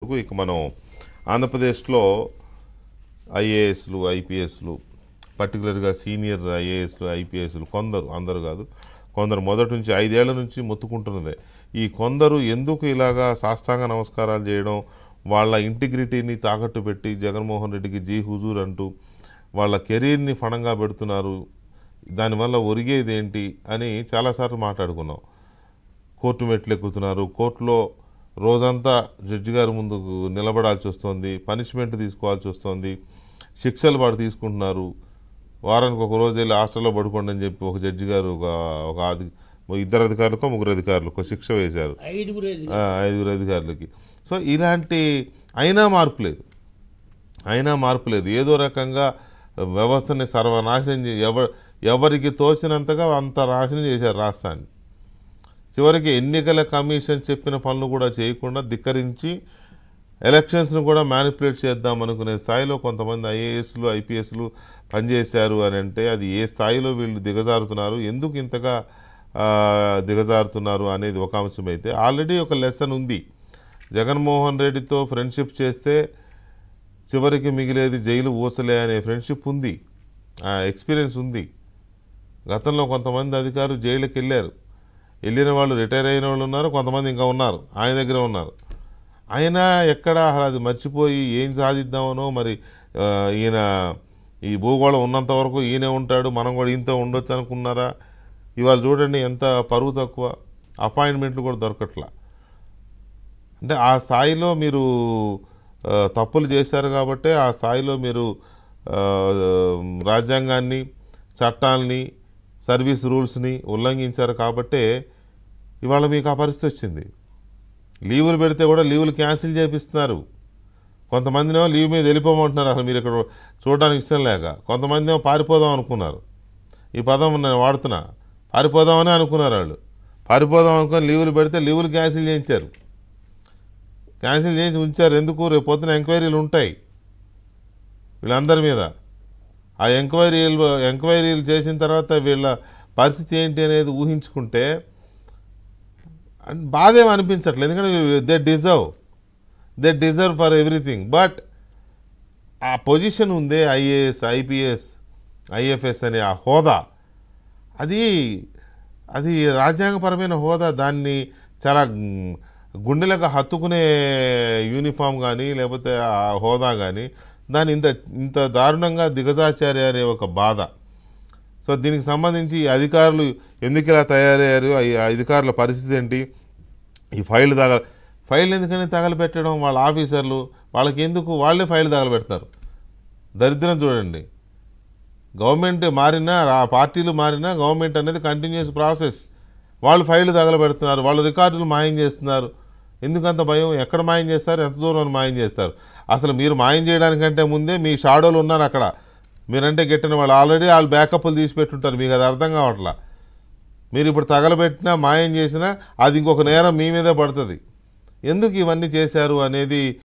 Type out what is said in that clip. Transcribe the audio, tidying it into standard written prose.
ఇక మనం ఆంధ్రప్రదేశ్లో ఐఏఎస్లు ఐపీఎస్లు పర్టికులర్గా సీనియర్ ఐఏఎస్లు ఐపీఎస్లు కొందరు, అందరూ కాదు, కొందరు మొదటి నుంచి 5 ఏళ్ల నుంచి మొత్తుకుంటున్నదే. ఈ కొందరు ఎందుకు ఇలాగా సాష్టాంగ నమస్కారాలు చేయడం, వాళ్ళ ఇంటిగ్రిటీని తాకట్టు పెట్టి జగన్మోహన్ రెడ్డికి జీ హుజూర్ అంటూ వాళ్ళ కెరీర్ని ఫణంగా పెడుతున్నారు, దానివల్ల ఒరిగేది ఏంటి అని చాలాసార్లు మాట్లాడుకున్నాం. కోర్టు మెట్లు ఎక్కుతున్నారు, కోర్టులో రోజంతా జడ్జి గారి ముందు నిలబడాల్సి వస్తుంది, పనిష్మెంట్ తీసుకోవాల్సి వస్తుంది, శిక్షలు వాడు తీసుకుంటున్నారు. వారానికి ఒక రోజు వెళ్ళి హాస్టల్లో పడుకోండి అని చెప్పి ఒక జడ్జి గారు ఇద్దరు అధికారులకు ముగ్గురు అధికారులకు శిక్ష వేశారు, 5 అధికారులకి. సో ఇలాంటి అయినా మార్పు లేదు. ఏదో రకంగా వ్యవస్థని సర్వనాశనం ఎవరికి తోచినంతగా అంత నాశనం చేశారు రాష్ట్రాన్ని. చివరికి ఎన్నికల కమిషన్ చెప్పిన పనులు కూడా చేయకుండా ధిక్కరించి ఎలక్షన్స్ను కూడా మ్యానిపులేట్ చేద్దాం అనుకునే స్థాయిలో కొంతమంది ఐఏఎస్లు ఐపీఎస్లు పనిచేశారు అని అంటే అది ఏ స్థాయిలో వీళ్ళు దిగజారుతున్నారు, ఎందుకు ఇంతగా దిగజారుతున్నారు అనేది ఒక అంశం అయితే, ఆల్రెడీ ఒక లెసన్ ఉంది. జగన్మోహన్ రెడ్డితో ఫ్రెండ్షిప్ చేస్తే చివరికి మిగిలేది జైలు ఊసలే అనే ఫ్రెండ్షిప్ ఉంది, ఎక్స్పీరియన్స్ ఉంది. గతంలో కొంతమంది అధికారులు జైలుకి వెళ్ళిన వాళ్ళు రిటైర్ అయిన వాళ్ళు ఉన్నారు, కొంతమంది ఇంకా ఉన్నారు, ఆయన దగ్గర ఉన్నారు. ఆయన ఎక్కడ అది మర్చిపోయి ఏం సాధిద్దామనో మరి ఈయన ఈ భూగోళం ఉన్నంత వరకు ఈయనే ఉంటాడు, మనం కూడా ఈయనతో ఉండొచ్చు అనుకున్నారా? ఇవాళ చూడండి ఎంత పరువు తక్కువ, అపాయింట్మెంట్లు కూడా దొరకట్లా. అంటే ఆ స్థాయిలో మీరు తప్పులు చేశారు కాబట్టే, ఆ స్థాయిలో మీరు రాజ్యాంగాన్ని, చట్టాలని, సర్వీస్ రూల్స్ని ఉల్లంఘించారు కాబట్టే ఇవాళ మీకు ఆ పరిస్థితి వచ్చింది. లీవులు పెడితే కూడా లీవులు క్యాన్సిల్ చేపిస్తున్నారు. కొంతమందినేమో లీవ్ మీద వెళ్ళిపోమంటున్నారు, అసలు మీరు ఇక్కడ చూడడానికి ఇష్టం లేక. కొంతమంది ఏమో పారిపోదాం అనుకున్నారు, ఈ పదం నేను వాడుతున్నా, పారిపోదామని అనుకున్నారు. వాళ్ళు పారిపోదాం అనుకుని లీవులు పెడితే లీవులు క్యాన్సిల్ చేయించారు, క్యాన్సిల్ చేయించి ఉంచారు. ఎందుకు? రేపు పొద్దున ఎంక్వైరీలు ఉంటాయి వీళ్ళందరి మీద. ఆ ఎంక్వైరీలు చేసిన తర్వాత వీళ్ళ పరిస్థితి ఏంటి అనేది ఊహించుకుంటే బాధేం అనిపించట్లేదు, ఎందుకంటే they deserve for everything. But ఆ పొజిషన్ ఉందే, ఐఏఎస్ ఐపీఎస్ ఐఎఫ్ఎస్ అనే ఆ హోదా, అది రాజ్యాంగపరమైన హోదా. దాన్ని చాలా గుండెలకు హత్తుకునే యూనిఫామ్ కానీ లేకపోతే ఆ హోదా కానీ దాన్ని ఇంత దారుణంగా దిగజార్చారే అనే ఒక బాధ. సో దీనికి సంబంధించి అధికారులు ఎందుకు ఇలా తయారయ్యారు, ఈ అధికారుల పరిస్థితి ఏంటి, ఈ ఫైల్ ఎందుకని తగలబెట్టడం, వాళ్ళ ఆఫీసర్లు వాళ్ళకి ఎందుకు వాళ్ళే ఫైల్ తగలబెడతారు. దరిద్రం చూడండి. గవర్నమెంట్ మారినా, ఆ పార్టీలు మారినా గవర్నమెంట్ అనేది కంటిన్యూస్ ప్రాసెస్. వాళ్ళు ఫైళ్ళు తగలబెడుతున్నారు, వాళ్ళు రికార్డులు మాయం చేస్తున్నారు. ఎందుకంత భయం? ఎక్కడ మాయం చేస్తారు, ఎంత దూరం మాయం చేస్తారు? అసలు మీరు మాయం చేయడానికంటే ముందే మీ షాడోలు ఉన్నారు అక్కడ, మీరంటే గెట్టిన వాళ్ళు ఆల్రెడీ వాళ్ళు బ్యాకప్లు తీసి పెట్టుంటారు. మీకు అది అర్థం కావట్లా. మీరు ఇప్పుడు తగలబెట్టినా మాయం చేసినా అది ఇంకొక నేరం మీ మీదే పడుతుంది. ఎందుకు ఇవన్నీ చేశారు అనేది